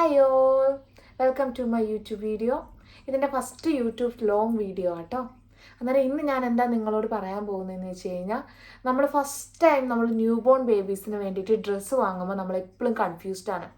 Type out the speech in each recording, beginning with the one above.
Hi all, welcome to my YouTube video. ഇതിൻ്റെ first YouTube long video ആട്ടോ. അന്നേരം ഇന്ന് ഞാൻ എന്താ നിങ്ങളോട് പറയാൻ പോകുന്നതെന്ന് വെച്ച് കഴിഞ്ഞാൽ, നമ്മൾ ഫസ്റ്റ് ടൈം നമ്മൾ ന്യൂ ബോൺ ബേബീസിന് വേണ്ടിയിട്ട് ഡ്രസ്സ് വാങ്ങുമ്പോൾ നമ്മൾ എപ്പോഴും കൺഫ്യൂസ്ഡാണ്.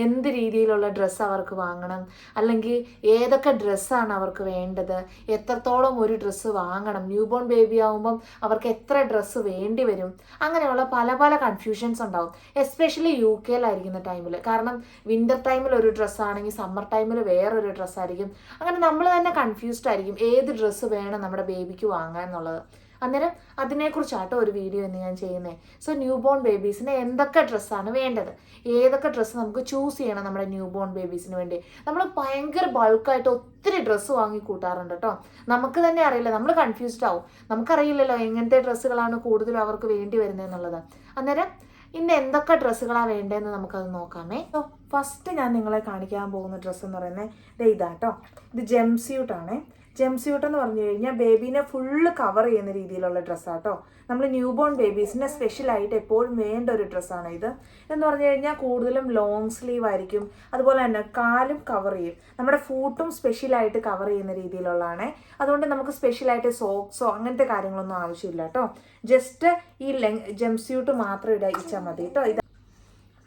എന്ത് രീതിയിലുള്ള ഡ്രസ്സ് അവർക്ക് വാങ്ങണം, അല്ലെങ്കിൽ ഏതൊക്കെ ഡ്രസ്സാണ് അവർക്ക് വേണ്ടത്, എത്രത്തോളം ഒരു ഡ്രസ്സ് വാങ്ങണം, ന്യൂ ബോൺ ബേബി ആകുമ്പം അവർക്ക് എത്ര ഡ്രസ്സ് വേണ്ടി വരും, അങ്ങനെയുള്ള പല പല കൺഫ്യൂഷൻസ് ഉണ്ടാവും. എസ്പെഷ്യലി UK-ലായിരിക്കുന്ന ടൈമിൽ. കാരണം വിൻ്റർ ടൈമിൽ ഒരു ഡ്രസ്സാണെങ്കിൽ സമ്മർ ടൈമിൽ വേറൊരു ഡ്രസ്സായിരിക്കും. അങ്ങനെ നമ്മൾ തന്നെ കൺഫ്യൂസ്ഡ് ആയിരിക്കും ഏത് ഡ്രസ്സ് വേണം നമ്മുടെ ബേബിക്ക് വാങ്ങാൻ എന്നുള്ളത്. അന്നേരം അതിനെക്കുറിച്ചാട്ടോ ഒരു വീഡിയോ ഇന്ന് ഞാൻ ചെയ്യുന്നത്. സോ ന്യൂ ബോൺ ബേബീസിന് എന്തൊക്കെ ഡ്രസ്സാണ് വേണ്ടത്, ഏതൊക്കെ ഡ്രസ്സ് നമുക്ക് ചൂസ് ചെയ്യണം നമ്മുടെ ന്യൂ ബോൺ ബേബീസിന് വേണ്ടി. നമ്മൾ ഭയങ്കര ബൾക്കായിട്ട് ഒത്തിരി ഡ്രസ്സ് വാങ്ങി കൂട്ടാറുണ്ട് കേട്ടോ. നമുക്ക് തന്നെ അറിയില്ല, നമ്മൾ കൺഫ്യൂസ്ഡ് ആവും. നമുക്കറിയില്ലല്ലോ എങ്ങനത്തെ ഡ്രസ്സുകളാണ് കൂടുതലും അവർക്ക് വേണ്ടി വരുന്നതെന്നുള്ളത്. അന്നേരം ഇന്ന് എന്തൊക്കെ ഡ്രസ്സുകളാണ് വേണ്ടതെന്ന് നമുക്കത് നോക്കാമേ. ഫസ്റ്റ് ഞാൻ നിങ്ങളെ കാണിക്കാൻ പോകുന്ന ഡ്രസ്സ് എന്ന് പറയുന്നത് ഇതാട്ടോ. ഇത് ജംസ്യൂട്ടാണേ. ജംസ്യൂട്ട് എന്ന് പറഞ്ഞു കഴിഞ്ഞാൽ ബേബീനെ ഫുള്ള് കവർ ചെയ്യുന്ന രീതിയിലുള്ള ഡ്രസ്സാട്ടോ. നമ്മൾ ന്യൂ ബോൺ ബേബീസിന് സ്പെഷ്യലായിട്ട് എപ്പോഴും വേണ്ട ഒരു ഡ്രസ്സാണ് ഇത്. എന്ന് പറഞ്ഞു കഴിഞ്ഞാൽ കൂടുതലും ലോങ് സ്ലീവ് ആയിരിക്കും. അതുപോലെ തന്നെ കാലും കവർ ചെയ്യും, നമ്മുടെ ഫൂട്ടും സ്പെഷ്യലായിട്ട് കവർ ചെയ്യുന്ന രീതിയിലുള്ളതാണേ. അതുകൊണ്ട് നമുക്ക് സ്പെഷ്യലായിട്ട് സോക്സോ അങ്ങനത്തെ കാര്യങ്ങളൊന്നും ആവശ്യമില്ല കേട്ടോ. ജസ്റ്റ് ഈ ജംസ്യൂട്ട് മാത്രം ഇടിച്ചാൽ മതി കേട്ടോ. ഇത്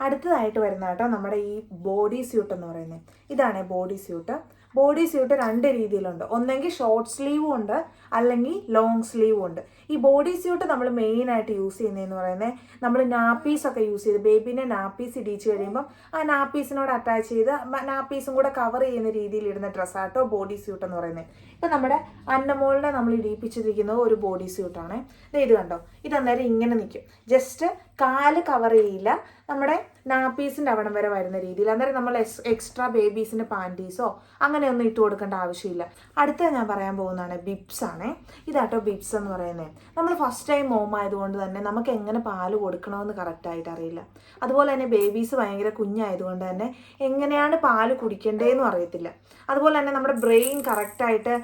അടുത്തതായിട്ട് വരുന്ന കേട്ടോ നമ്മുടെ ഈ ബോഡി സ്യൂട്ട് എന്ന് പറയുന്നത്. ഇതാണ് ബോഡി സ്യൂട്ട്. ബോഡി സ്യൂട്ട് രണ്ട് രീതിയിലുണ്ട്. ഒന്നെങ്കിൽ ഷോർട്ട് സ്ലീവും ഉണ്ട്, അല്ലെങ്കിൽ ലോങ് സ്ലീവും ഉണ്ട്. ഈ ബോഡി സ്യൂട്ട് നമ്മൾ മെയിനായിട്ട് യൂസ് ചെയ്യുന്നതെന്ന് പറയുന്നത്, നമ്മൾ നാപ്പീസൊക്കെ യൂസ് ചെയ്ത് ബേബീനെ നാപ്പീസ് ഇടിച്ച് കഴിയുമ്പം ആ നാപ്പീസിനോട് അറ്റാച്ച് ചെയ്ത് നാപ്പീസും കൂടെ കവർ ചെയ്യുന്ന രീതിയിൽ ഇടുന്ന ഡ്രസ്സാട്ടോ ബോഡി സ്യൂട്ട് എന്ന് പറയുന്നത്. ഇപ്പം നമ്മുടെ അന്നമോളിനെ നമ്മൾ ഇടിപ്പിച്ചിരിക്കുന്നത് ഒരു ബോഡി സ്യൂട്ടാണ്. ഇത് കണ്ടോ, ഇതന്നേരം ഇങ്ങനെ നിൽക്കും. ജസ്റ്റ് കാല് കവർ ചെയ്യില്ല, നമ്മുടെ നാപ്പീസിൻ്റെ അവിടം വരെ വരുന്ന രീതിയിൽ. അന്നേരം നമ്മൾ എക്സ്ട്രാ ബേബീസിന് പാൻറ്റീസോ അങ്ങനെയൊന്നും ഇട്ട് കൊടുക്കേണ്ട ആവശ്യമില്ല. അടുത്ത ഞാൻ പറയാൻ പോകുന്നതാണ് ബിബ്സ് ആണേ. ഇതാട്ടോ ബിബ്സ് എന്ന് പറയുന്നത്. നമ്മൾ ഫസ്റ്റ് ടൈം മോം ആയതുകൊണ്ട് തന്നെ നമുക്ക് എങ്ങനെ പാല് കൊടുക്കണമെന്ന് കറക്റ്റായിട്ട് അറിയില്ല. അതുപോലെ തന്നെ ബേബീസ് ഭയങ്കര കുഞ്ഞായതുകൊണ്ട് തന്നെ എങ്ങനെയാണ് പാല് കുടിക്കേണ്ടതെന്നും അറിയത്തില്ല. അതുപോലെ തന്നെ നമ്മുടെ ബ്രെയിൻ കറക്റ്റായിട്ട്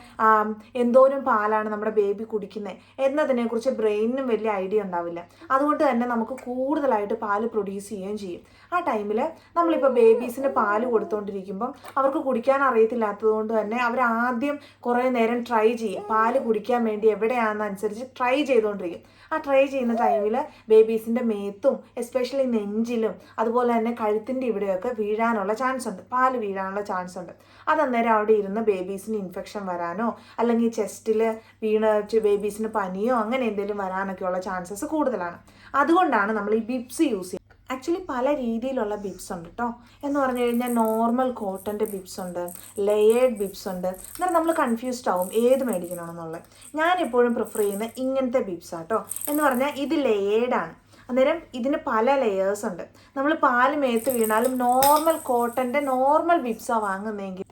എന്തോരം പാലാണ് നമ്മുടെ ബേബി കുടിക്കുന്നത് എന്നതിനെക്കുറിച്ച് ബ്രെയിനിനും വലിയ ഐഡിയ ഉണ്ടാവില്ല. അതുകൊണ്ട് തന്നെ നമുക്ക് കൂടുതലായിട്ട് പാല് പ്രൊഡ്യൂസ് ചെയ്യുകയും ചെയ്യും. ആ ടൈമിൽ നമ്മളിപ്പോൾ ബേബീസിന് പാല് കൊടുത്തുകൊണ്ടിരിക്കുമ്പം അവർക്ക് കുടിക്കാൻ അറിയത്തില്ലാത്തത് കൊണ്ട് തന്നെ അവർ ആദ്യം കുറേ നേരം ട്രൈ ചെയ്യും. പാല് കുടിക്കാൻ വേണ്ടി എവിടെയാണെന്നനുസരിച്ച് ട്രൈ ചെയ്തുകൊണ്ടിരിക്കും. ആ ട്രൈ ചെയ്യുന്ന ടൈമിൽ ബേബീസിൻ്റെ മേത്തും എസ്പെഷ്യലി നെഞ്ചിലും അതുപോലെ തന്നെ കഴുത്തിൻ്റെ ഇവിടെയൊക്കെ വീഴാനുള്ള ചാൻസ് ഉണ്ട്, പാല് വീഴാനുള്ള ചാൻസ് ഉണ്ട്. അതന്നേരം അവിടെ ഇരുന്ന് ബേബീസിന് ഇൻഫെക്ഷൻ വരാനോ അല്ലെങ്കിൽ ചെസ്റ്റിൽ വീണ് ബേബീസിന് പനിയോ അങ്ങനെ എന്തെങ്കിലും വരാനൊക്കെയുള്ള ചാൻസസ് കൂടുതലാണ്. അതുകൊണ്ടാണ് നമ്മൾ ഈ ബിബ്സ് യൂസ് ചെയ്യുന്നത്. ആക്ച്വലി പല രീതിയിലുള്ള ബിബ്സ് ഉണ്ട് കേട്ടോ. എന്ന് പറഞ്ഞു കഴിഞ്ഞാൽ നോർമൽ കോട്ടൻ്റെ ബിബ്സ് ഉണ്ട്, ലെയേർഡ് ബിബ്സ് ഉണ്ട്. അന്നേരം നമ്മൾ കൺഫ്യൂസ്ഡ് ആവും ഏത് മേടിക്കണമെന്നുള്ളത്. ഞാനെപ്പോഴും പ്രിഫർ ചെയ്യുന്ന ഇങ്ങനത്തെ ബിബ്സാണ് കേട്ടോ. എന്ന് പറഞ്ഞാൽ ഇത് ലെയേർഡാണ്. അന്നേരം ഇതിന് പല ലെയേഴ്സ് ഉണ്ട്. നമ്മൾ പാല് മേത്ത് വീണാലും നോർമൽ കോട്ടൻ്റെ നോർമൽ ബിബ്സാണ് വാങ്ങുന്നതെങ്കിൽ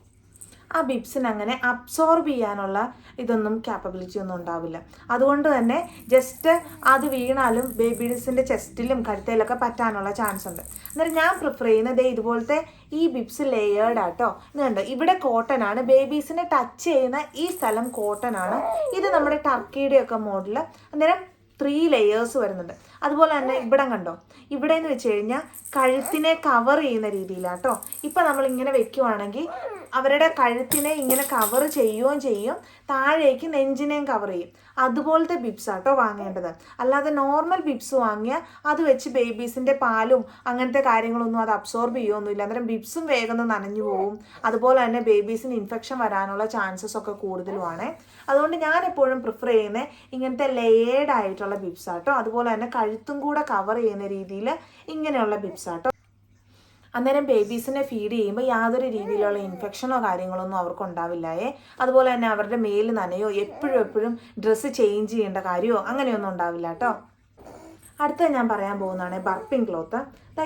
ആ ബിബ്സിന് അങ്ങനെ അബ്സോർബ് ചെയ്യാനുള്ള ഇതൊന്നും ക്യാപ്പബിലിറ്റി ഒന്നും ഉണ്ടാവില്ല. അതുകൊണ്ട് തന്നെ ജസ്റ്റ് അത് വീണാലും ബേബീസിൻ്റെ ചെസ്റ്റിലും കഴുത്തയിലൊക്കെ പറ്റാനുള്ള ചാൻസ് ഉണ്ട്. അന്നേരം ഞാൻ പ്രിഫർ ചെയ്യുന്നത് ഇതുപോലത്തെ ഈ ബിബ്സ് ലെയേർഡ് ആട്ടോ. ഇതുണ്ട്, ഇവിടെ കോട്ടൺ ആണ്, ബേബീസിനെ ടച്ച് ചെയ്യുന്ന ഈ സ്ഥലം കോട്ടൺ ആണ്. ഇത് നമ്മുടെ ടർക്കിയുടെയൊക്കെ മോഡൽ. അന്നേരം 3 ലെയേഴ്സ് വരുന്നുണ്ട്. അതുപോലെ തന്നെ ഇവിടെ കണ്ടോ, ഇവിടെ എന്ന് വെച്ച് കഴിഞ്ഞാൽ കഴുത്തിനെ കവർ ചെയ്യുന്ന രീതിയിലാട്ടോ. ഇപ്പം നമ്മളിങ്ങനെ വെക്കുവാണെങ്കിൽ അവരുടെ കഴുത്തിനെ ഇങ്ങനെ കവർ ചെയ്യുകയും ചെയ്യും, താഴേക്ക് നെഞ്ചിനെയും കവർ ചെയ്യും. അതുപോലത്തെ ബിബ്സ് ആട്ടോ വാങ്ങേണ്ടത്. അല്ലാതെ നോർമൽ ബിബ്സ് വാങ്ങിയാൽ അത് വെച്ച് ബേബീസിൻ്റെ പാലും അങ്ങനത്തെ കാര്യങ്ങളൊന്നും അത് അബ്സോർബ് ചെയ്യുകയൊന്നുമില്ല. അന്നേരം ബിബ്സും വേഗം നനഞ്ഞു പോവും. അതുപോലെ തന്നെ ബേബീസിന് ഇൻഫെക്ഷൻ വരാനുള്ള ചാൻസസ് ഒക്കെ കൂടുതലുമാണ്. അതുകൊണ്ട് ഞാൻ എപ്പോഴും പ്രിഫർ ചെയ്യുന്നത് ഇങ്ങനത്തെ ലെയേർഡ് ആയിട്ടുള്ള ബിബ്സ് ആട്ടോ. അതുപോലെ തന്നെ കഴുത്തും കൂടെ കവർ ചെയ്യുന്ന രീതിയിൽ ഇങ്ങനെയുള്ള ബിബ്സ് ആട്ടോ. അന്നേരം ബേബീസിനെ ഫീഡ് ചെയ്യുമ്പോൾ യാതൊരു രീതിയിലുള്ള ഇൻഫെക്ഷനോ കാര്യങ്ങളൊന്നും അവർക്ക് ഉണ്ടാവില്ലായേ. അതുപോലെ തന്നെ അവരുടെ മേല് നനയോ എപ്പോഴും ഡ്രസ്സ് ചേഞ്ച് ചെയ്യേണ്ട കാര്യമോ അങ്ങനെയൊന്നും ഉണ്ടാവില്ല കേട്ടോ. അടുത്ത ഞാൻ പറയാൻ പോകുന്നതാണ് ബർപ്പിംഗ് ക്ലോത്ത്.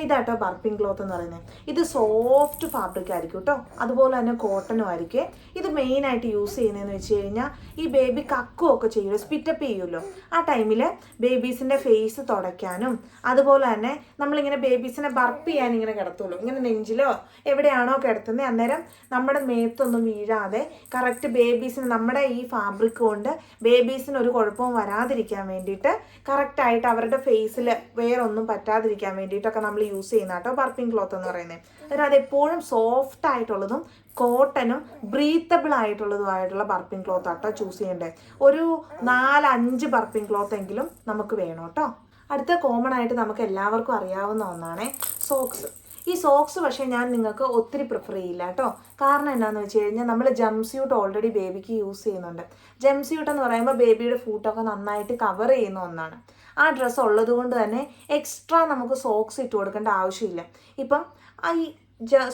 ഇതാട്ടോ ബർപ്പിംഗ് ക്ലോത്ത് എന്ന് പറയുന്നത്. ഇത് സോഫ്റ്റ് ഫാബ്രിക് ആയിരിക്കും കേട്ടോ. അതുപോലെ തന്നെ കോട്ടനും ആയിരിക്കും. ഇത് മെയിനായിട്ട് യൂസ് ചെയ്യുന്നതെന്ന് വെച്ച് കഴിഞ്ഞാൽ ഈ ബേബി കക്കുമൊക്കെ ചെയ്യുമല്ലോ, സ്പിറ്റപ്പ് ചെയ്യുമല്ലോ, ആ ടൈമിൽ ബേബീസിൻ്റെ ഫേസ് തുടയ്ക്കാനും അതുപോലെ തന്നെ നമ്മളിങ്ങനെ ബേബീസിനെ ബർപ്പ് ചെയ്യാൻ ഇങ്ങനെ കിടത്തുമല്ലോ, ഇങ്ങനെ നെഞ്ചിലോ എവിടെയാണോ കിടത്തുന്നത്, അന്നേരം നമ്മുടെ മേത്തൊന്നും വീഴാതെ കറക്റ്റ് ബേബീസിന് നമ്മുടെ ഈ ഫാബ്രിക് കൊണ്ട് ബേബീസിന് ഒരു കുഴപ്പവും വരാതിരിക്കാൻ വേണ്ടിയിട്ട് കറക്റ്റായിട്ട് അവരുടെ ഫേസിൽ വേറൊന്നും പറ്റാതിരിക്കാൻ വേണ്ടിയിട്ടൊക്കെ നമ്മൾ നമ്മൾ യൂസ് ചെയ്യുന്ന കേട്ടോ ബർപ്പിംഗ് ക്ലോത്ത് എന്ന് പറയുന്നത്. അതായത് അതെപ്പോഴും സോഫ്റ്റ് ആയിട്ടുള്ളതും കോട്ടനും ബ്രീത്തബിൾ ആയിട്ടുള്ളതുമായിട്ടുള്ള ബർപ്പിംഗ് ക്ലോത്ത് ആട്ടോ ചൂസ് ചെയ്യേണ്ടത്. ഒരു 4-5 ബർപ്പിംഗ് ക്ലോത്ത് എങ്കിലും നമുക്ക് വേണം കേട്ടോ. അടുത്ത കോമൺ ആയിട്ട് നമുക്ക് എല്ലാവർക്കും അറിയാവുന്ന ഒന്നാണ് സോക്സ്. ഈ സോക്സ് പക്ഷേ ഞാൻ നിങ്ങൾക്ക് ഒത്തിരി പ്രിഫർ ചെയ്യില്ല കേട്ടോ. കാരണം എന്താണെന്ന് വെച്ച് കഴിഞ്ഞാൽ നമ്മൾ ജംപ് സ്യൂട്ട് ഓൾറെഡി ബേബിക്ക് യൂസ് ചെയ്യുന്നുണ്ട്. ജംപ് സ്യൂട്ട് എന്ന് പറയുമ്പോൾ ബേബിയുടെ ഫൂട്ടൊക്കെ നന്നായിട്ട് കവർ ചെയ്യുന്ന ഒന്നാണ്. ആ ഡ്രസ്സ് ഉള്ളത് കൊണ്ട് തന്നെ എക്സ്ട്രാ നമുക്ക് സോക്സ് ഇട്ട് കൊടുക്കേണ്ട ആവശ്യമില്ല. ഇപ്പം ഈ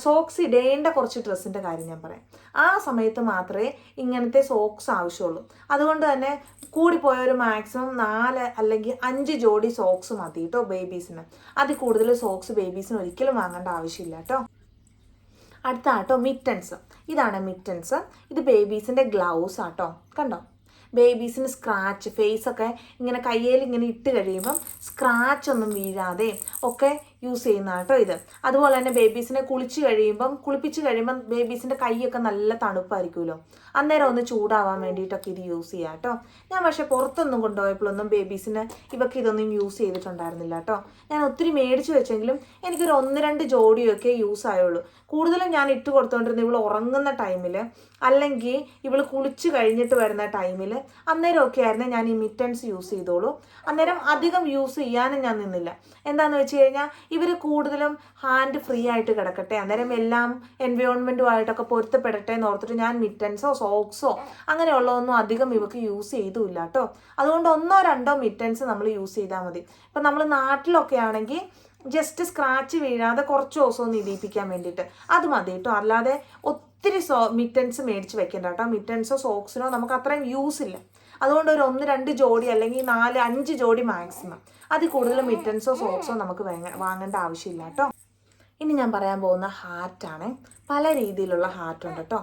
സോക്സ് ഇടേണ്ട കുറച്ച് ഡ്രസ്സിൻ്റെ കാര്യം ഞാൻ പറയാം. ആ സമയത്ത് മാത്രമേ ഇങ്ങനത്തെ സോക്സ് ആവശ്യമുള്ളൂ. അതുകൊണ്ട് തന്നെ കൂടിപ്പോയ ഒരു മാക്സിമം 4 അല്ലെങ്കിൽ 5 ജോഡി സോക്സ് മതി കേട്ടോ ബേബീസിന്. അതിൽ കൂടുതൽ സോക്സ് ബേബീസിന് ഒരിക്കലും വാങ്ങേണ്ട ആവശ്യമില്ല കേട്ടോ. അടുത്ത ആട്ടോ മിറ്റൻസ്. ഇതാണ് മിറ്റൻസ്. ഇത് ബേബീസിൻ്റെ ഗ്ലൗസ് ആട്ടോ. കണ്ടോ, ബേബീസിന് സ്ക്രാച്ച് ഫേസൊക്കെ ഇങ്ങനെ കയ്യിൽ ഇങ്ങനെ ഇട്ട് കഴിയുമ്പം സ്ക്രാച്ച് ഒന്നും വീഴാതെ ഒക്കെ യൂസ് ചെയ്യുന്ന കേട്ടോ ഇത്. അതുപോലെ തന്നെ ബേബീസിനെ കുളിപ്പിച്ച് കഴിയുമ്പം ബേബീസിൻ്റെ കൈയൊക്കെ നല്ല തണുപ്പായിരിക്കുമല്ലോ, അന്നേരം ഒന്ന് ചൂടാവാൻ വേണ്ടിയിട്ടൊക്കെ ഇത് യൂസ് ചെയ്യാം കേട്ടോ. ഞാൻ പക്ഷേ പുറത്തൊന്നും കൊണ്ടുപോയപ്പോഴൊന്നും ബേബീസിന് ഇവർക്ക് ഇതൊന്നും യൂസ് ചെയ്തിട്ടുണ്ടായിരുന്നില്ല കേട്ടോ. ഞാൻ ഒത്തിരി മേടിച്ച് വെച്ചെങ്കിലും എനിക്കൊരു 1-2 ജോഡിയൊക്കെ യൂസ് ആയുള്ളൂ. കൂടുതലും ഞാൻ ഇട്ട് കൊടുത്തുകൊണ്ടിരുന്നത് ഇവൾ ഉറങ്ങുന്ന ടൈമിൽ അല്ലെങ്കിൽ ഇവൾ കുളിച്ച് കഴിഞ്ഞിട്ട് വരുന്ന ടൈമിൽ, അന്നേരമൊക്കെ ആയിരുന്നു ഞാൻ ഈ മിറ്റൻസ് യൂസ് ചെയ്തോളൂ. അന്നേരം അധികം യൂസ് ചെയ്യാനും ഞാൻ നിന്നില്ല. എന്താണെന്ന് വെച്ച് കഴിഞ്ഞാൽ ഇവർ കൂടുതലും ഹാൻഡ് ഫ്രീ ആയിട്ട് കിടക്കട്ടെ, അന്നേരം എല്ലാം എൻവയോൺമെൻറ്റുമായിട്ടൊക്കെ പൊരുത്തപ്പെടട്ടെ എന്ന് ഓർത്തിട്ട് ഞാൻ മിറ്റൻസോ സോക്സോ അങ്ങനെയുള്ളതൊന്നും അധികം ഇവർക്ക് യൂസ് ചെയ്തുമില്ല കേട്ടോ. അതുകൊണ്ട് 1-2 മിറ്റൻസ് നമ്മൾ യൂസ് ചെയ്താൽ മതി. ഇപ്പം നമ്മൾ നാട്ടിലൊക്കെ ആണെങ്കിൽ ജസ്റ്റ് സ്ക്രാച്ച് വീഴാതെ കുറച്ച് ദിവസം ഒന്ന് ഇടിയിപ്പിക്കാൻ വേണ്ടിയിട്ട് അത് മതി കേട്ടോ. അല്ലാതെ ഒത്തിരി മിറ്റൻസ് മേടിച്ച് വെക്കേണ്ട കേട്ടോ. മിറ്റൻസോ സോക്സിനോ നമുക്ക് അത്രയും യൂസ് ഇല്ല. അതുകൊണ്ട് ഒരു 1-2 ജോഡി അല്ലെങ്കിൽ 4-5 ജോഡി മാക്സിമം. അതിൽ കൂടുതൽ മിറ്റൻസോ സോക്സോ നമുക്ക് വാങ്ങേണ്ട ആവശ്യമില്ല കേട്ടോ. ഇനി ഞാൻ പറയാൻ പോകുന്ന ഹാറ്റാണ്. പല രീതിയിലുള്ള ഹാറ്റുണ്ട് കേട്ടോ.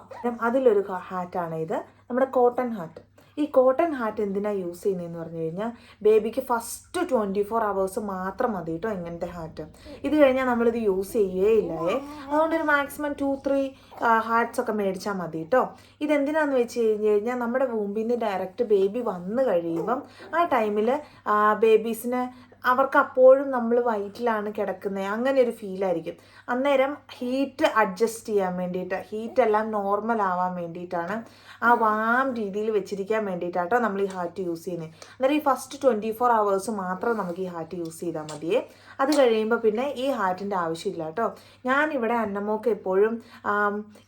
അതിലൊരു ഹാറ്റാണ് ഇത്, നമ്മുടെ കോട്ടൺ ഹാറ്റ്. ഈ കോട്ടൺ ഹാറ്റ് എന്തിനാണ് യൂസ് ചെയ്യുന്നതെന്ന് പറഞ്ഞു കഴിഞ്ഞാൽ ബേബിക്ക് ഫസ്റ്റ് 24 hours മാത്രം മതി കേട്ടോ ഇങ്ങനത്തെ ഹാറ്റ്. ഇത് കഴിഞ്ഞാൽ നമ്മളിത് യൂസ് ചെയ്യുകയില്ലേ. അതുകൊണ്ടൊരു മാക്സിമം 2-3 ഹാറ്റ്സ് ഒക്കെ മേടിച്ചാൽ മതി കേട്ടോ. ഇതെന്തിനാന്ന് വെച്ച് കഴിഞ്ഞാൽ നമ്മുടെ വൂമ്പിൽ നിന്ന് ഡയറക്റ്റ് ബേബി വന്നു കഴിയുമ്പം ആ ടൈമിൽ ബേബീസിന് അവർക്ക് അപ്പോഴും നമ്മൾ വയറ്റിലാണ് കിടക്കുന്നത്, അങ്ങനെ ഒരു ഫീലായിരിക്കും. അന്നേരം ഹീറ്റ് അഡ്ജസ്റ്റ് ചെയ്യാൻ വേണ്ടിയിട്ട്, ഹീറ്റെല്ലാം നോർമൽ ആവാൻ വേണ്ടിയിട്ടാണ്, ആ വാം രീതിയിൽ വെച്ചിരിക്കാൻ വേണ്ടിയിട്ടാട്ടോ നമ്മൾ ഈ ഹാറ്റ് യൂസ് ചെയ്യുന്നത്. അന്നേരം ഈ ഫസ്റ്റ് 24 hours മാത്രം നമുക്ക് ഈ ഹാറ്റ് യൂസ് ചെയ്താൽ മതിയേ. അത് കഴിയുമ്പോൾ പിന്നെ ഈ ഹാറ്റിൻ്റെ ആവശ്യമില്ല കേട്ടോ. ഞാനിവിടെ അന്നമ്മോക്ക് എപ്പോഴും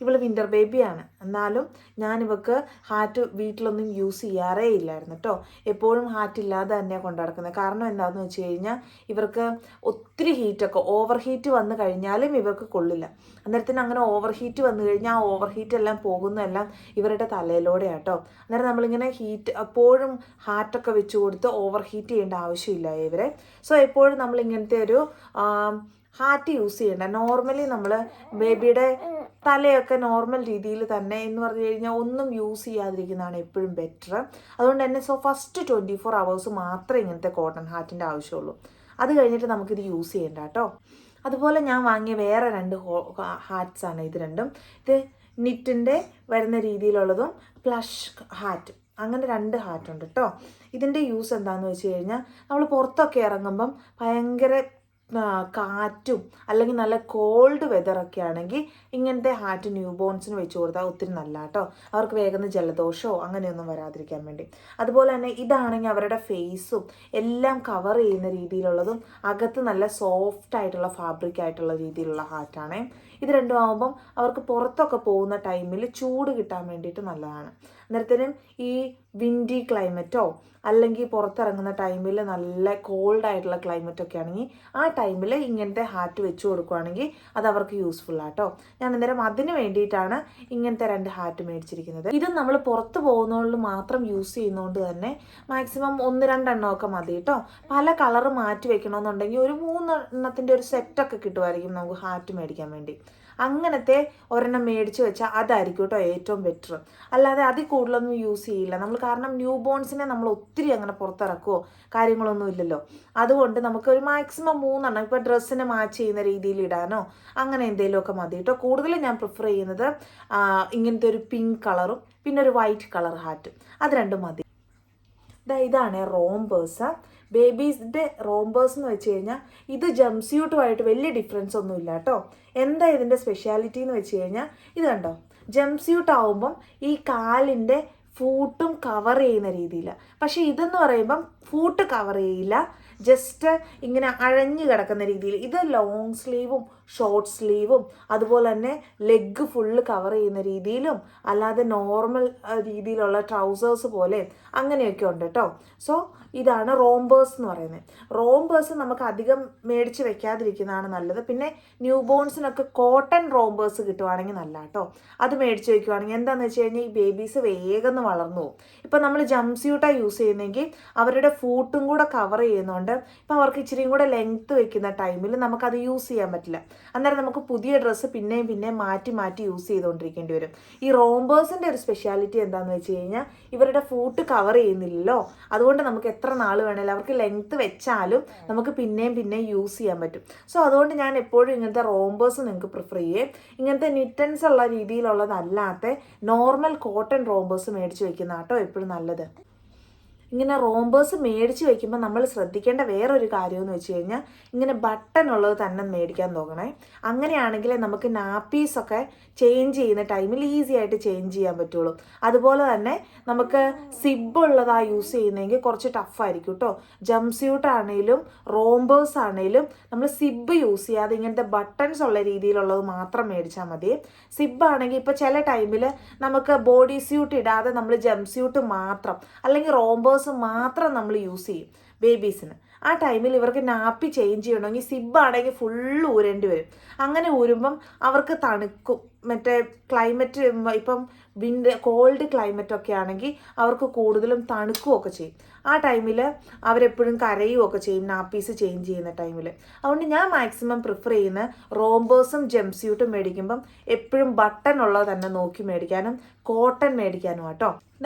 ഇവൾ വിൻ്റർ ബേബിയാണ്, എന്നാലും ഞാനിവൾക്ക് ഹാറ്റ് വീട്ടിലൊന്നും യൂസ് ചെയ്യാറേ ഇല്ലായിരുന്നു കേട്ടോ. എപ്പോഴും ഹാറ്റില്ലാതെ തന്നെയാണ് കൊണ്ടു നടക്കുന്നത്. കാരണം എന്താണെന്ന് വെച്ച് കഴിഞ്ഞാൽ ഇവർക്ക് ഒത്തിരി ഹീറ്റൊക്കെ ഓവർ ഹീറ്റ് വന്നു കഴിഞ്ഞാലും ഇവർക്ക് കൊള്ളില്ല. അന്നേരത്തിന് അങ്ങനെ ഓവർ ഹീറ്റ് വന്നു കഴിഞ്ഞാൽ ആ ഓവർ ഹീറ്റ് എല്ലാം പോകുന്നതെല്ലാം ഇവരുടെ തലയിലൂടെ കേട്ടോ. അന്നേരം നമ്മളിങ്ങനെ ഹീറ്റ് എപ്പോഴും ഹാറ്റൊക്കെ വെച്ച് കൊടുത്ത് ഓവർ ഹീറ്റ് ചെയ്യേണ്ട ആവശ്യമില്ല ഇവരെ. സോ എപ്പോഴും നമ്മളിങ്ങനത്തെ ഒരു ഹാറ്റ് യൂസ് ചെയ്യേണ്ട. നോർമലി നമ്മൾ ബേബിയുടെ തലയൊക്കെ നോർമൽ രീതിയിൽ തന്നെ എന്ന് പറഞ്ഞു കഴിഞ്ഞാൽ ഒന്നും യൂസ് ചെയ്യാതിരിക്കുന്നതാണ് എപ്പോഴും ബെറ്റർ. അതുകൊണ്ട് തന്നെ ഫസ്റ്റ് 24 hours മാത്രമേ ഇങ്ങനത്തെ കോട്ടൺ ഹാറ്റിൻ്റെ ആവശ്യമുള്ളൂ. അത് കഴിഞ്ഞിട്ട് നമുക്കിത് യൂസ് ചെയ്യേണ്ട കേട്ടോ. അതുപോലെ ഞാൻ വാങ്ങിയ വേറെ 2 ഹാറ്റ്സാണ് ഇത് രണ്ടും. ഇത് നിറ്റിൻ്റെ വരുന്ന രീതിയിലുള്ളതും പ്ലഷ് ഹാറ്റ്, അങ്ങനെ 2 ഹാറ്റുണ്ട് കേട്ടോ. ഇതിൻ്റെ യൂസ് എന്താണെന്ന് വെച്ച് കഴിഞ്ഞാൽ നമ്മൾ പുറത്തൊക്കെ ഇറങ്ങുമ്പം ഭയങ്കര കാറ്റും അല്ലെങ്കിൽ നല്ല കോൾഡ് വെതറൊക്കെ ആണെങ്കിൽ ഇങ്ങനത്തെ ഹാറ്റ് ന്യൂ ബോൺസിന് വെച്ച് കൊടുത്താൽ ഒത്തിരി നല്ല കേട്ടോ. അവർക്ക് വേഗം ജലദോഷമോ അങ്ങനെയൊന്നും വരാതിരിക്കാൻ വേണ്ടി. അതുപോലെ തന്നെ ഇതാണെങ്കിൽ അവരുടെ ഫേസും എല്ലാം കവർ ചെയ്യുന്ന രീതിയിലുള്ളതും അകത്ത് നല്ല സോഫ്റ്റ് ആയിട്ടുള്ള ഫാബ്രിക് ആയിട്ടുള്ള രീതിയിലുള്ള ഹാറ്റാണ്. ഇത് രണ്ടും ആകുമ്പം അവർക്ക് പുറത്തൊക്കെ പോകുന്ന ടൈമിൽ ചൂട് കിട്ടാൻ വേണ്ടിയിട്ട് നല്ലതാണ്. അന്നേരത്തിനും ഈ വിൻഡി ക്ലൈമറ്റോ അല്ലെങ്കിൽ പുറത്തിറങ്ങുന്ന ടൈമിൽ നല്ല കോൾഡ് ആയിട്ടുള്ള ക്ലൈമറ്റൊക്കെ ആണെങ്കിൽ ആ ടൈമിൽ ഇങ്ങനത്തെ ഹാറ്റ് വെച്ച് കൊടുക്കുകയാണെങ്കിൽ അത് അവർക്ക് യൂസ്ഫുൾ ആട്ടോ. ഞാൻ അന്നേരം അതിന് വേണ്ടിയിട്ടാണ് ഇങ്ങനത്തെ 2 ഹാറ്റ് മേടിച്ചിരിക്കുന്നത്. ഇത് നമ്മൾ പുറത്ത് പോകുന്നതുകൊണ്ട് മാത്രം യൂസ് ചെയ്യുന്നതുകൊണ്ട് തന്നെ മാക്സിമം 1-2 എണ്ണമൊക്കെ മതി കേട്ടോ. പല കളറ് മാറ്റി വെക്കണമെന്നുണ്ടെങ്കിൽ ഒരു 3 എണ്ണത്തിൻ്റെ ഒരു സെറ്റൊക്കെ കിട്ടുമായിരിക്കും നമുക്ക് ഹാറ്റ് മേടിക്കാൻ വേണ്ടി. അങ്ങനത്തെ ഒരെണ്ണം മേടിച്ച് വെച്ചാൽ അതായിരിക്കും കേട്ടോ ഏറ്റവും ബെറ്റർ. അല്ലാതെ അതിൽ കൂടുതലൊന്നും യൂസ് ചെയ്യില്ല നമ്മൾ. കാരണം ന്യൂ ബോൺസിനെ നമ്മൾ ഒത്തിരി അങ്ങനെ പുറത്തിറക്കുമോ കാര്യങ്ങളൊന്നും ഇല്ലല്ലോ. അതുകൊണ്ട് നമുക്കൊരു മാക്സിമം 3 എണ്ണം ഇപ്പോൾ ഡ്രസ്സിന് മാച്ച് ചെയ്യുന്ന രീതിയിൽ ഇടാനോ അങ്ങനെ എന്തെങ്കിലുമൊക്കെ മതി കേട്ടോ. കൂടുതലും ഞാൻ പ്രിഫർ ചെയ്യുന്നത് ഇങ്ങനത്തെ ഒരു പിങ്ക് കളറും പിന്നെ ഒരു വൈറ്റ് കളർ ഹാറ്റും, അത് രണ്ടും മതി. ഇതാണ് റോംബേഴ്സ്. ബേബീസിൻ്റെ റോംബേഴ്സ് എന്ന് വെച്ച് കഴിഞ്ഞാൽ ഇത് ജംപ് സ്യൂട്ടുമായിട്ട് വലിയ ഡിഫറൻസ് ഒന്നും ഇല്ല കേട്ടോ. എന്താ ഇതിൻ്റെ സ്പെഷ്യാലിറ്റി എന്ന് വെച്ച് കഴിഞ്ഞാൽ ഇത് കണ്ടോ, ജംപ് സ്യൂട്ട് ആവുമ്പം ഈ കാലിൻ്റെ ഫൂട്ടും കവർ ചെയ്യുന്ന രീതിയിൽ. പക്ഷേ ഇതെന്ന് പറയുമ്പം ഫൂട്ട് കവർ ചെയ്യില്ല, ജസ്റ്റ് ഇങ്ങനെ അഴഞ്ഞു കിടക്കുന്ന രീതിയിൽ. ഇത് ലോങ് സ്ലീവും ഷോർട്ട് സ്ലീവും അതുപോലെ തന്നെ ലെഗ് ഫുള്ള് കവർ ചെയ്യുന്ന രീതിയിലും അല്ലാതെ നോർമൽ രീതിയിലുള്ള ട്രൗസേഴ്സ് പോലെ അങ്ങനെയൊക്കെ ഉണ്ട് കേട്ടോ. സോ ഇതാണ് റോംബേഴ്സ് എന്ന് പറയുന്നത്. റോംബേഴ്സ് നമുക്ക് അധികം മേടിച്ച് വെക്കാതിരിക്കുന്നതാണ് നല്ലത്. പിന്നെ ന്യൂ ബോൺസിനൊക്കെ കോട്ടൺ റോംബേഴ്സ് കിട്ടുവാണെങ്കിൽ നല്ല കേട്ടോ. അത് മേടിച്ച് വെക്കുവാണെങ്കിൽ എന്താണെന്ന് വെച്ച് കഴിഞ്ഞാൽ ഈ ബേബീസ് വേഗം വളർന്നു പോകും. ഇപ്പം നമ്മൾ ജംപ് സ്യൂട്ടാണ് യൂസ് ചെയ്യുന്നതെങ്കിൽ അവരുടെ ഫൂട്ടും കൂടെ കവർ ചെയ്യുന്നുണ്ട്. ഇപ്പം അവർക്ക് ഇച്ചിരിയും കൂടെ ലെങ്ത്ത് വെക്കുന്ന ടൈമിൽ നമുക്കത് യൂസ് ചെയ്യാൻ പറ്റില്ല. അന്നേരം നമുക്ക് പുതിയ ഡ്രസ്സ് പിന്നെയും മാറ്റി യൂസ് ചെയ്തുകൊണ്ടിരിക്കേണ്ടി വരും. ഈ റോംബേഴ്സിൻ്റെ ഒരു സ്പെഷ്യാലിറ്റി എന്താണെന്ന് വെച്ച് കഴിഞ്ഞാൽ ഇവരുടെ ഫൂട്ട് കവർ ചെയ്യുന്നില്ലല്ലോ. അതുകൊണ്ട് നമുക്ക് എത്ര നാൾ വേണേലും അവർക്ക് ലെങ്ത്ത് വെച്ചാലും നമുക്ക് പിന്നെയും യൂസ് ചെയ്യാൻ പറ്റും. സോ അതുകൊണ്ട് ഞാൻ എപ്പോഴും ഇങ്ങനത്തെ റോംബേഴ്സ് നിങ്ങൾക്ക് പ്രിഫർ ചെയ്യേ. ഇങ്ങനത്തെ നിറ്റൻസ് ഉള്ള രീതിയിലുള്ളതല്ലാത്ത നോർമൽ കോട്ടൺ റോംബേഴ്സ് മേടിച്ച് വെക്കുന്ന കേട്ടോ എപ്പോഴും നല്ലത്. ഇങ്ങനെ റോംബേഴ്സ് മേടിച്ച് വയ്ക്കുമ്പോൾ നമ്മൾ ശ്രദ്ധിക്കേണ്ട വേറൊരു കാര്യമെന്ന് വെച്ച് കഴിഞ്ഞാൽ ഇങ്ങനെ ബട്ടൺ ഉള്ളത് തന്നെ മേടിക്കാൻ നോക്കണേ. അങ്ങനെയാണെങ്കിൽ നമുക്ക് നാപ്പീസൊക്കെ ചേഞ്ച് ചെയ്യുന്ന ടൈമിൽ ഈസി ആയിട്ട് ചേഞ്ച് ചെയ്യാൻ പറ്റുള്ളൂ. അതുപോലെ തന്നെ നമുക്ക് സിബ് ഉള്ളതാണ് യൂസ് ചെയ്യുന്നതെങ്കിൽ കുറച്ച് ടഫായിരിക്കും കേട്ടോ. ജംപ് സ്യൂട്ട് ആണെങ്കിലും റോംബേഴ്സ് ആണെങ്കിലും നമ്മൾ സിബ് യൂസ് ചെയ്യാതെ ഇങ്ങനത്തെ ബട്ടൺസ് ഉള്ള രീതിയിലുള്ളത് മാത്രം മേടിച്ചാൽ മതി. സിബ് ആണെങ്കിൽ ഇപ്പോൾ ചില ടൈമിൽ നമുക്ക് ബോഡി സ്യൂട്ട് ഇടാതെ നമ്മൾ ജംപ് സ്യൂട്ട് മാത്രം അല്ലെങ്കിൽ റോംബേഴ്സ് മാത്രം നമ്മൾ യൂസ് ചെയ്യും ബേബീസിന്. ആ ടൈമിൽ ഇവർക്ക് നാപ്പി ചേഞ്ച് ചെയ്യണമെങ്കിൽ സിബാണെങ്കിൽ ഫുള്ള് ഊരേണ്ടി വരും. അങ്ങനെ ഊരുമ്പം അവർക്ക് തണുക്കും. മറ്റേ ക്ലൈമറ്റ് ഇപ്പം കോൾഡ് ക്ലൈമറ്റൊക്കെ ആണെങ്കിൽ അവർക്ക് കൂടുതലും തണുക്കുകയൊക്കെ ചെയ്യും. ആ ടൈമിൽ അവരെപ്പോഴും കരയുകയൊക്കെ ചെയ്യും നാപ്പീസ് ചേഞ്ച് ചെയ്യുന്ന ടൈമിൽ. അതുകൊണ്ട് ഞാൻ മാക്സിമം പ്രിഫർ ചെയ്യുന്ന റോംബേഴ്സും ജംപ് സ്യൂട്ടും മേടിക്കുമ്പം എപ്പോഴും ബട്ടൺ ഉള്ളത് തന്നെ നോക്കി മേടിക്കാനും കോട്ടൺ മേടിക്കാനും കേട്ടോ.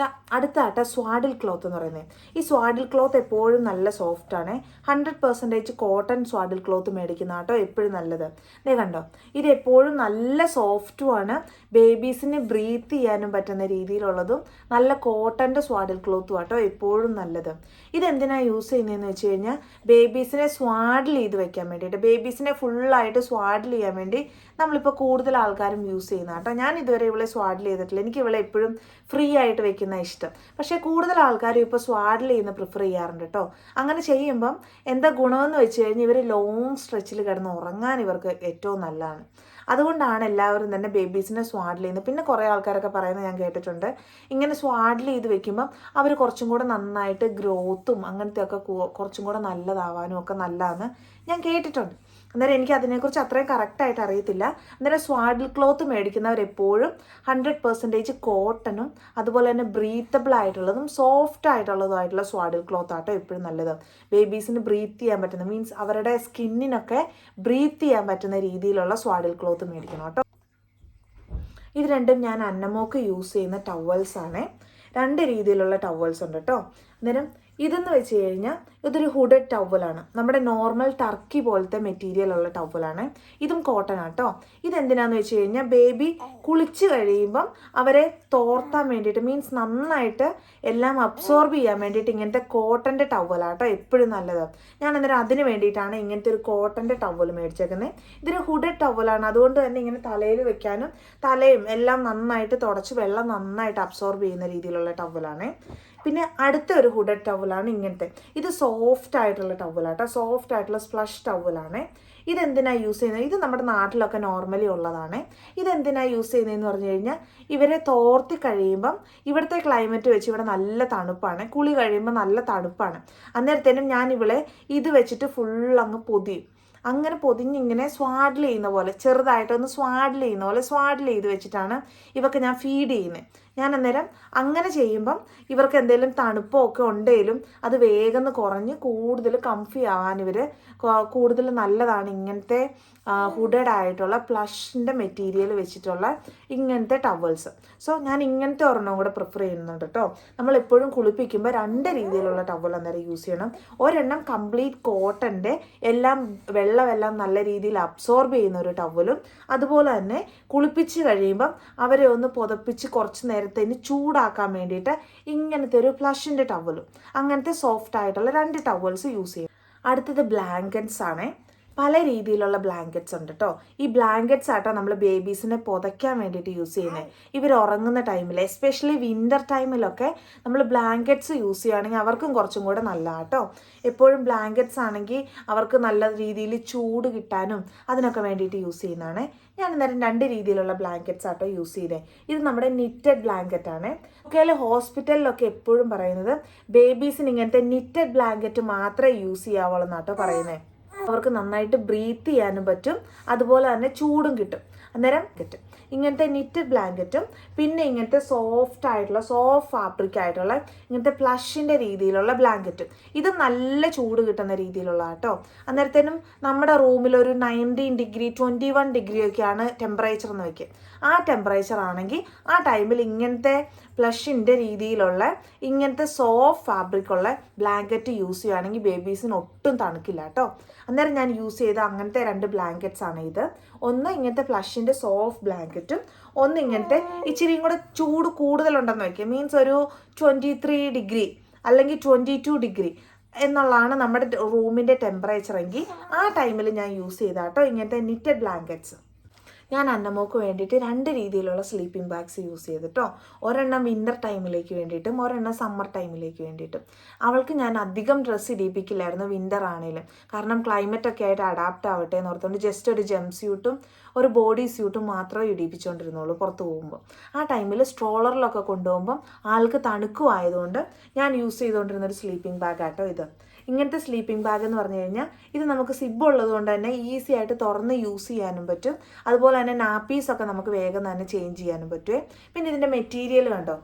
അടുത്തായിട്ട് സ്വാഡിൽ ക്ലോത്ത് എന്ന് പറയുന്നത്. ഈ സ്വാഡിൽ ക്ലോത്ത് എപ്പോഴും നല്ല സോഫ്റ്റാണ്. 100% കോട്ടൺ സ്വാഡിൽ ക്ലോത്ത് മേടിക്കുന്ന കേട്ടോ എപ്പോഴും നല്ലത്. ഇതേ കണ്ടോ, ഇത് എപ്പോഴും നല്ല സോഫ്റ്റുമാണ്. ബേബീസിന് ബ്രീത്ത് ചെയ്യാനും പറ്റുന്ന രീതിയിലുള്ളതും നല്ല കോട്ടൻ്റെ സ്വാഡിൽ ക്ലോത്തും കേട്ടോ എപ്പോഴും നല്ലത്. ഇതെന്തിനാണ് യൂസ് ചെയ്യുന്നതെന്ന് വെച്ച് കഴിഞ്ഞാൽ ബേബീസിനെ സ്വാഡിൽ ചെയ്ത് വെക്കാൻ വേണ്ടിയിട്ട്, ബേബീസിനെ ഫുള്ളായിട്ട് സ്വാഡിൽ ചെയ്യാൻ വേണ്ടി നമ്മളിപ്പോൾ കൂടുതൽ ആൾക്കാരും യൂസ് ചെയ്യുന്ന കേട്ടോ. ഞാൻ ഇതുവരെ ഇവളെ സ്വാഡിൽ ചെയ്തിട്ടില്ല. എനിക്ക് ഇവളെ എപ്പോഴും ഫ്രീ ആയിട്ട് വെക്കുന്ന ഇഷ്ടം. പക്ഷേ കൂടുതൽ ആൾക്കാരും ഇപ്പോൾ സ്വാഡിൽ ചെയ്യുന്ന പ്രിഫർ ചെയ്യാറുണ്ട് കേട്ടോ. അങ്ങനെ ചെയ്യുമ്പം എന്താ ഗുണമെന്ന് വെച്ച് കഴിഞ്ഞാൽ ഇവർ ലോങ് സ്ട്രെച്ചിൽ കിടന്ന് ഉറങ്ങാൻ ഇവർക്ക് ഏറ്റവും നല്ലതാണ്. അതുകൊണ്ടാണ് എല്ലാവരും തന്നെ ബേബീസിനെ സ്വാഡിൽ ചെയ്യുന്നത്. പിന്നെ കുറേ ആൾക്കാരൊക്കെ പറയുന്നത് ഞാൻ കേട്ടിട്ടുണ്ട്, ഇങ്ങനെ സ്വാഡിൽ ചെയ്ത് വെക്കുമ്പം അവർ കുറച്ചും കൂടെ നന്നായിട്ട് ഗ്രോത്തും അങ്ങനത്തെയൊക്കെ കുറച്ചും കൂടെ നല്ലതാവാനും ഒക്കെ നല്ലതാണെന്ന് ഞാൻ കേട്ടിട്ടുണ്ട്. അന്നേരം എനിക്ക് അതിനെക്കുറിച്ച് അത്രയും കറക്റ്റായിട്ട് അറിയത്തില്ല. അന്നേരം സ്വാഡിൽ ക്ലോത്ത് മേടിക്കുന്നവരെപ്പോഴും 100% കോട്ടണും അതുപോലെ തന്നെ ബ്രീത്തബിൾ ആയിട്ടുള്ളതും സോഫ്റ്റ് ആയിട്ടുള്ളതുമായിട്ടുള്ള സ്വാഡിൽ ക്ലോത്ത് ആട്ടോ എപ്പോഴും നല്ലത്. ബേബീസിന് ബ്രീത്ത് ചെയ്യാൻ പറ്റുന്ന മീൻസ് അവരുടെ സ്കിന്നിനൊക്കെ ബ്രീത്ത് ചെയ്യാൻ പറ്റുന്ന രീതിയിലുള്ള സ്വാഡിൽ ക്ലോത്ത് മേടിക്കണം കേട്ടോ. ഇത് രണ്ടും ഞാൻ അന്നമോക്ക് യൂസ് ചെയ്യുന്ന ടവൽസാണ്. 2 രീതിയിലുള്ള ടവൽസ് ഉണ്ട് കേട്ടോ. അന്നേരം ഇതെന്ന് വെച്ച് കഴിഞ്ഞാൽ ഇതൊരു ഹുഡഡ് ടവലാണ്. നമ്മുടെ നോർമൽ ടർക്കി പോലത്തെ മെറ്റീരിയലുള്ള ടവലാണ്. ഇതും കോട്ടൺ ആട്ടോ. ഇതെന്തിനാന്ന് വെച്ച് കഴിഞ്ഞാൽ ബേബി കുളിച്ച് കഴിയുമ്പം അവരെ തോർത്താൻ വേണ്ടിയിട്ട് മീൻസ് നന്നായിട്ട് എല്ലാം അബ്സോർബ് ചെയ്യാൻ വേണ്ടിയിട്ട് ഇങ്ങനത്തെ കോട്ടൻ്റെ ടവലാട്ടോ എപ്പോഴും നല്ലത്. ഞാൻ അന്നേരം അതിന് വേണ്ടിയിട്ടാണ് ഇങ്ങനത്തെ ഒരു കോട്ടൻ്റെ ടവൽ മേടിച്ചേക്കുന്നത്. ഇതൊരു ഹുഡഡ് ടവലാണ്. അതുകൊണ്ട് തന്നെ ഇങ്ങനെ തലയിൽ വെക്കാനും തലയും എല്ലാം നന്നായിട്ട് തുടച്ച് വെള്ളം നന്നായിട്ട് അബ്സോർബ് ചെയ്യുന്ന രീതിയിലുള്ള ടവലാണ്. പിന്നെ അടുത്ത ഒരു ഹുഡഡ് ടവലാണ് ഇങ്ങനത്തെ. ഇത് സോഫ്റ്റ് ആയിട്ടുള്ള ടവലാട്ടോ, സോഫ്റ്റ് ആയിട്ടുള്ള സ്പ്ലഷ് ടവലാണ്. ഇതെന്തിനാണ് യൂസ് ചെയ്യുന്നത്? ഇത് നമ്മുടെ നാട്ടിലൊക്കെ നോർമലി ഉള്ളതാണ്. ഇതെന്തിനാണ് യൂസ് ചെയ്യുന്നതെന്ന് പറഞ്ഞു കഴിഞ്ഞാൽ ഇവരെ തോർത്തി കഴിയുമ്പം ഇവിടുത്തെ ക്ലൈമറ്റ് വെച്ച് ഇവിടെ നല്ല തണുപ്പാണ്. കുളി കഴിയുമ്പോൾ നല്ല തണുപ്പാണ്. അന്നേരത്തേനും ഞാൻ ഇവളെ ഇത് വെച്ചിട്ട് ഫുൾ അങ്ങ് പൊതിയും. അങ്ങനെ പൊതിഞ്ഞിങ്ങനെ സ്വാഡിൽ ചെയ്യുന്ന പോലെ ചെറുതായിട്ടൊന്ന് സ്വാഡിൽ ചെയ്യുന്ന പോലെ സ്വാഡിൽ ചെയ്ത് വെച്ചിട്ടാണ് ഇവർക്ക് ഞാൻ ഫീഡ് ചെയ്യുന്നത്. ഞാൻ അന്നേരം അങ്ങനെ ചെയ്യുമ്പം ഇവർക്ക് എന്തെങ്കിലും തണുപ്പോ ഒക്കെ ഉണ്ടെങ്കിലും അത് വേഗം കുറഞ്ഞ് കൂടുതൽ കംഫി ആവാൻ ഇവർ കൂടുതൽ നല്ലതാണ് ഇങ്ങനത്തെ ഹുഡഡ് ആയിട്ടുള്ള പ്ലഷിൻ്റെ മെറ്റീരിയൽ വെച്ചിട്ടുള്ള ഇങ്ങനത്തെ ടവൽസ്. സോ ഞാൻ ഇങ്ങനത്തെ ഒരെണ്ണം കൂടെ പ്രിഫർ ചെയ്യുന്നുണ്ട് കേട്ടോ. നമ്മളെപ്പോഴും കുളിപ്പിക്കുമ്പോൾ 2 രീതിയിലുള്ള ടവൽ അന്നേരം യൂസ് ചെയ്യണം. ഒരെണ്ണം കംപ്ലീറ്റ് കോട്ടൻ്റെ എല്ലാം വെള്ളമെല്ലാം നല്ല രീതിയിൽ അബ്സോർബ് ചെയ്യുന്ന ഒരു ടവലും അതുപോലെ തന്നെ കുളിപ്പിച്ച് കഴിയുമ്പം അവരെ ഒന്ന് പുതപ്പിച്ച് കുറച്ച് നേരം നേരത്തേന് ചൂടാക്കാൻ വേണ്ടിയിട്ട് ഇങ്ങനത്തെ ഒരു പ്ലഷിൻ്റെ ടവലും അങ്ങനത്തെ സോഫ്റ്റ് ആയിട്ടുള്ള 2 ടവൽസ് യൂസ് ചെയ്യും. അടുത്തത് ബ്ലാങ്കറ്റ്സ് ആണ്. പല രീതിയിലുള്ള ബ്ലാങ്കറ്റ്സ് ഉണ്ട് കേട്ടോ. ഈ ബ്ലാങ്കറ്റ്സ് ആട്ടോ നമ്മൾ ബേബീസിനെ പുതയ്ക്കാൻ വേണ്ടിയിട്ട് യൂസ് ചെയ്യുന്നത്. ഇവർ ഉറങ്ങുന്ന ടൈമിൽ, എസ്പെഷ്യലി വിൻ്റർ ടൈമിലൊക്കെ നമ്മൾ ബ്ലാങ്കറ്റ്സ് യൂസ് ചെയ്യുകയാണെങ്കിൽ അവർക്കും കുറച്ചും കൂടെ നല്ലതാണ് കേട്ടോ. എപ്പോഴും ബ്ലാങ്കറ്റ്സ് ആണെങ്കിൽ അവർക്ക് നല്ല രീതിയിൽ ചൂട് കിട്ടാനും അതിനൊക്കെ വേണ്ടിയിട്ട് യൂസ് ചെയ്യുന്നതാണ്. ഞാൻ അന്നേരം 2 രീതിയിലുള്ള ബ്ലാങ്കറ്റ്സ് ആട്ടോ യൂസ് ചെയ്തേ. ഇത് നമ്മുടെ നിറ്റഡ് ബ്ലാങ്കറ്റ് ആണ്. ഹോസ്പിറ്റലിലൊക്കെ എപ്പോഴും പറയുന്നത് ബേബീസിന് ഇങ്ങനത്തെ നിറ്റഡ് ബ്ലാങ്കറ്റ് മാത്രമേ യൂസ് ചെയ്യാവുള്ളൂ എന്നാട്ടോ പറയുന്നത്. അവർക്ക് നന്നായിട്ട് ബ്രീത്ത് ചെയ്യാനും പറ്റും, അതുപോലെ തന്നെ ചൂടും കിട്ടും. അന്നേരം കിട്ടും ഇങ്ങനത്തെ നിറ്റഡ് ബ്ലാങ്കറ്റും പിന്നെ ഇങ്ങനത്തെ സോഫ്റ്റ് ഫാബ്രിക് ആയിട്ടുള്ള ഇങ്ങനത്തെ പ്ലഷിൻ്റെ രീതിയിലുള്ള ബ്ലാങ്കറ്റും. ഇത് നല്ല ചൂട് കിട്ടുന്ന രീതിയിലുള്ള കേട്ടോ. അന്നേരത്തേനും നമ്മുടെ റൂമിൽ ഒരു 19 ഡിഗ്രി 21 ഡിഗ്രി ഒക്കെയാണ് ടെമ്പറേച്ചർ എന്ന് വയ്ക്കുക. ആ ടെമ്പറേച്ചർ ആണെങ്കിൽ ആ ടൈമിൽ ഇങ്ങനത്തെ പ്ലഷിൻ്റെ രീതിയിലുള്ള ഇങ്ങനത്തെ സോഫ്റ്റ് ഫാബ്രിക് ഉള്ള ബ്ലാങ്കറ്റ് യൂസ് ചെയ്യുകയാണെങ്കിൽ ബേബീസിന് ഒട്ടും തണുക്കില്ല കേട്ടോ. അന്നേരം ഞാൻ യൂസ് ചെയ്ത അങ്ങനത്തെ 2 ബ്ലാങ്കറ്റ്സ് ആണ് ഇത്. ഒന്ന് ഇങ്ങനത്തെ പ്ലഷിൻ്റെ സോഫ്റ്റ് ബ്ലാങ്കറ്റും ഒന്ന് ഇങ്ങനത്തെ ഇച്ചിരിയും കൂടെ ചൂട് കൂടുതലുണ്ടെന്ന് വയ്ക്കുക. മീൻസ് ഒരു 23 ഡിഗ്രി അല്ലെങ്കിൽ 22 ഡിഗ്രി എന്നുള്ളതാണ് നമ്മുടെ റൂമിൻ്റെ ടെമ്പറേച്ചർ എങ്കിൽ ആ ടൈമിൽ ഞാൻ യൂസ് ചെയ്ത കേട്ടോ ഇങ്ങനത്തെ നിറ്റഡ് ബ്ലാങ്കറ്റ്സ്. ഞാൻ അന്നമോക്ക് വേണ്ടിയിട്ട് 2 രീതിയിലുള്ള സ്ലീപ്പിംഗ് ബാഗ്സ് യൂസ് ചെയ്തിട്ടോ. ഒരെണ്ണം വിൻ്റർ ടൈമിലേക്ക് വേണ്ടിയിട്ടും ഒരെണ്ണം സമ്മർ ടൈമിലേക്ക് വേണ്ടിയിട്ടും. അവൾക്ക് ഞാൻ അധികം ഡ്രസ്സ് ഇടിപ്പിക്കില്ലായിരുന്നു വിൻ്റർ ആണെങ്കിലും, കാരണം ക്ലൈമറ്റൊക്കെ ആയിട്ട് അഡാപ്റ്റ് ആവട്ടെ എന്ന് ഓർത്തുകൊണ്ട് ജസ്റ്റ് ഒരു ജംപ് സ്യൂട്ടും ഒരു ബോഡി സ്യൂട്ടും മാത്രമേ ഇടിപ്പിച്ചുകൊണ്ടിരുന്നുള്ളൂ പുറത്ത് പോകുമ്പോൾ. ആ ടൈമിൽ സ്ട്രോളറിലൊക്കെ കൊണ്ടുപോകുമ്പം ആൾക്ക് തണുക്കുമായതുകൊണ്ട് ഞാൻ യൂസ് ചെയ്തുകൊണ്ടിരുന്നൊരു സ്ലീപ്പിംഗ് ബാഗ് ആട്ടോ ഇത്. ഇങ്ങനത്തെ സ്ലീപ്പിംഗ് ബാഗ് എന്ന് പറഞ്ഞു കഴിഞ്ഞാൽ ഇത് നമുക്ക് സിബ് ഉള്ളത് കൊണ്ട് തന്നെ ഈസി ആയിട്ട് തുറന്ന് യൂസ് ചെയ്യാനും പറ്റും. അതുപോലെ തന്നെ നാപ്പീസൊക്കെ നമുക്ക് വേഗം തന്നെ ചേഞ്ച് ചെയ്യാനും പറ്റുമേ. പിന്നെ ഇതിൻ്റെ മെറ്റീരിയൽ കണ്ടോ,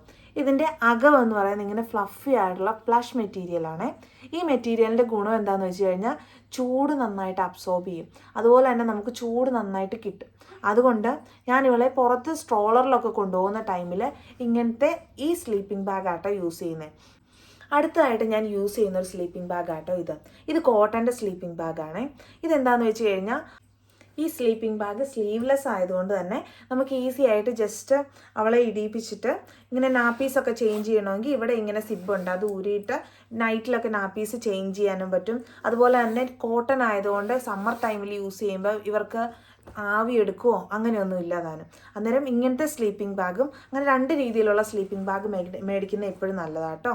ഇതിൻ്റെ അകം എന്ന് പറയുന്നത് ഇങ്ങനെ ഫ്ലഫി ആയിട്ടുള്ള പ്ലഷ് മെറ്റീരിയലാണ്. ഈ മെറ്റീരിയലിൻ്റെ ഗുണം എന്താണെന്ന് വെച്ച് കഴിഞ്ഞാൽ ചൂട് നന്നായിട്ട് അബ്സോർബ് ചെയ്യും, അതുപോലെ തന്നെ നമുക്ക് ചൂട് നന്നായിട്ട് കിട്ടും. അതുകൊണ്ട് ഞാൻ ഇവളെ പുറത്ത് സ്ട്രോളറിലൊക്കെ കൊണ്ടുപോകുന്ന ടൈമിൽ ഇങ്ങനത്തെ ഈ സ്ലീപ്പിംഗ് ബാഗ് ആട്ടോ യൂസ് ചെയ്യുന്നത്. അടുത്തതായിട്ട് ഞാൻ യൂസ് ചെയ്യുന്ന ഒരു സ്ലീപ്പിംഗ് ബാഗ് ആട്ടോ ഇത് കോട്ടൻ്റെ സ്ലീപ്പിംഗ് ബാഗാണ്. ഇതെന്താണെന്ന് വെച്ച് കഴിഞ്ഞാൽ ഈ സ്ലീപ്പിംഗ് ബാഗ് സ്ലീവ്ലെസ് ആയതുകൊണ്ട് തന്നെ നമുക്ക് ഈസി ആയിട്ട് ജസ്റ്റ് അവളെ ഇടിപ്പിച്ചിട്ട് ഇങ്ങനെ നാപ്പീസൊക്കെ ചേഞ്ച് ചെയ്യണമെങ്കിൽ ഇവിടെ ഇങ്ങനെ സിബുണ്ട്, അത് ഊരിയിട്ട് നൈറ്റിലൊക്കെ നാപ്പീസ് ചേഞ്ച് ചെയ്യാനും പറ്റും. അതുപോലെ തന്നെ കോട്ടൺ ആയതുകൊണ്ട് സമ്മർ ടൈമിൽ യൂസ് ചെയ്യുമ്പോൾ ഇവർക്ക് ആവി എടുക്കുമോ അങ്ങനെയൊന്നും ഇല്ലാതാനും. അന്നേരം ഇങ്ങനത്തെ സ്ലീപ്പിംഗ് ബാഗും അങ്ങനെ 2 രീതിയിലുള്ള സ്ലീപ്പിംഗ് ബാഗ് മേടിക്കുന്നത് എപ്പോഴും നല്ലതാട്ടോ.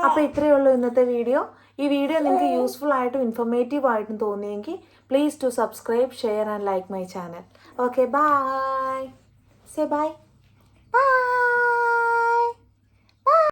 അപ്പോൾ ഇത്രയേ ഉള്ളൂ ഇന്നത്തെ വീഡിയോ. ഈ വീഡിയോ നിങ്ങൾക്ക് യൂസ്ഫുൾ ആയിട്ടും ഇൻഫോർമേറ്റീവ് ആയിട്ടും തോന്നിയെങ്കിൽ please to subscribe, share and like my channel. Okay, bye. Say bye. By.